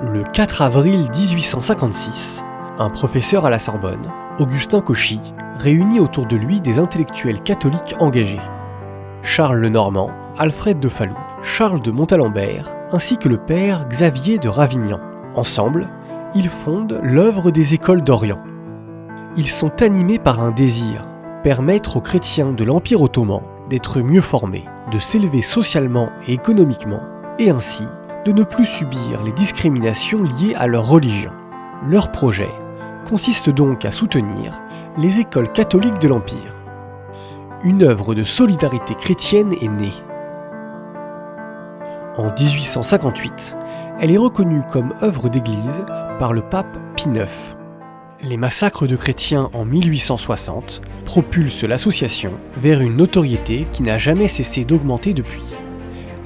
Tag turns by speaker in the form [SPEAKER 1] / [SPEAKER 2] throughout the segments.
[SPEAKER 1] Le 4 avril 1856, un professeur à la Sorbonne, Augustin Cauchy, réunit autour de lui des intellectuels catholiques engagés. Charles Lenormand, Alfred de Falloux, Charles de Montalembert, ainsi que le père Xavier de Ravignan. Ensemble, ils fondent l'œuvre des écoles d'Orient. Ils sont animés par un désir, permettre aux chrétiens de l'Empire ottoman d'être mieux formés, de s'élever socialement et économiquement, et ainsi de ne plus subir les discriminations liées à leur religion. Leur projet consiste donc à soutenir les écoles catholiques de l'Empire. Une œuvre de solidarité chrétienne est née. En 1858, elle est reconnue comme œuvre d'église par le pape Pie IX. Les massacres de chrétiens en 1860 propulsent l'association vers une notoriété qui n'a jamais cessé d'augmenter depuis.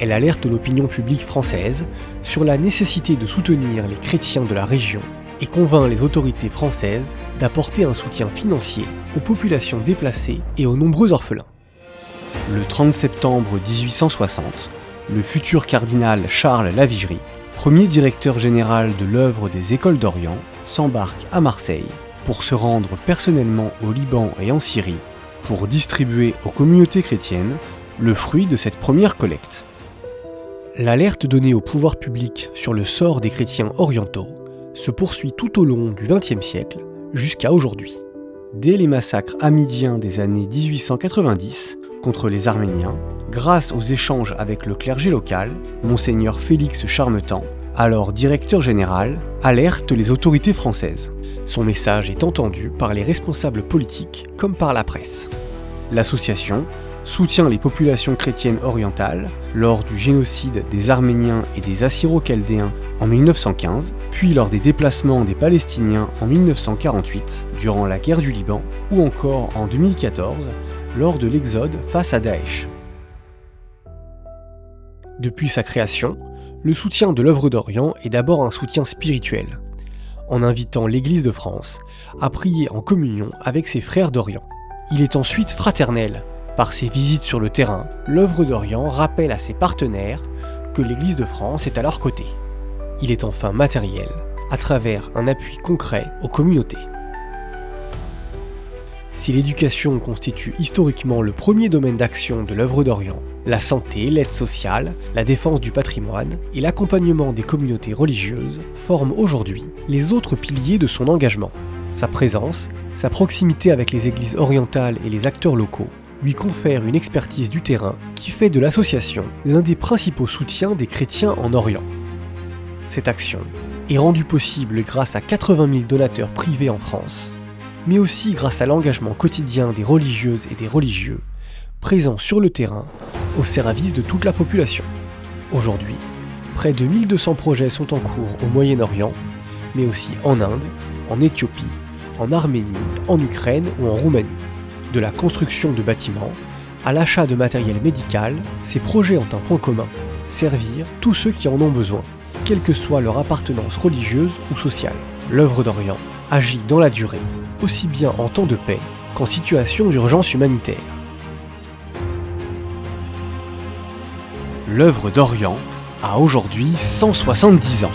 [SPEAKER 1] Elle alerte l'opinion publique française sur la nécessité de soutenir les chrétiens de la région et convainc les autorités françaises d'apporter un soutien financier aux populations déplacées et aux nombreux orphelins. Le 30 septembre 1860, le futur cardinal Charles Lavigerie, premier directeur général de l'œuvre des écoles d'Orient, s'embarque à Marseille pour se rendre personnellement au Liban et en Syrie pour distribuer aux communautés chrétiennes le fruit de cette première collecte. L'alerte donnée au pouvoir public sur le sort des chrétiens orientaux se poursuit tout au long du XXe siècle jusqu'à aujourd'hui. Dès les massacres hamidiens des années 1890 contre les Arméniens, grâce aux échanges avec le clergé local, Monseigneur Félix Charmetan, alors directeur général, alerte les autorités françaises. Son message est entendu par les responsables politiques comme par la presse. L'association soutient les populations chrétiennes orientales lors du génocide des Arméniens et des Assyro-Chaldéens en 1915, puis lors des déplacements des Palestiniens en 1948, durant la guerre du Liban, ou encore en 2014, lors de l'exode face à Daesh. Depuis sa création, le soutien de l'œuvre d'Orient est d'abord un soutien spirituel, en invitant l'Église de France à prier en communion avec ses frères d'Orient. Il est ensuite fraternel. Par ses visites sur le terrain, l'œuvre d'Orient rappelle à ses partenaires que l'Église de France est à leur côté. Il est enfin matériel, à travers un appui concret aux communautés. Si l'éducation constitue historiquement le premier domaine d'action de l'œuvre d'Orient, la santé, l'aide sociale, la défense du patrimoine et l'accompagnement des communautés religieuses forment aujourd'hui les autres piliers de son engagement. Sa présence, sa proximité avec les églises orientales et les acteurs locaux lui confère une expertise du terrain qui fait de l'association l'un des principaux soutiens des chrétiens en Orient. Cette action est rendue possible grâce à 80 000 donateurs privés en France, mais aussi grâce à l'engagement quotidien des religieuses et des religieux, présents sur le terrain au service de toute la population. Aujourd'hui, près de 1200 projets sont en cours au Moyen-Orient, mais aussi en Inde, en Éthiopie, en Arménie, en Ukraine ou en Roumanie. De la construction de bâtiments à l'achat de matériel médical, ces projets ont un point commun, servir tous ceux qui en ont besoin, quelle que soit leur appartenance religieuse ou sociale. L'œuvre d'Orient agit dans la durée, aussi bien en temps de paix qu'en situation d'urgence humanitaire. L'œuvre d'Orient a aujourd'hui 170 ans.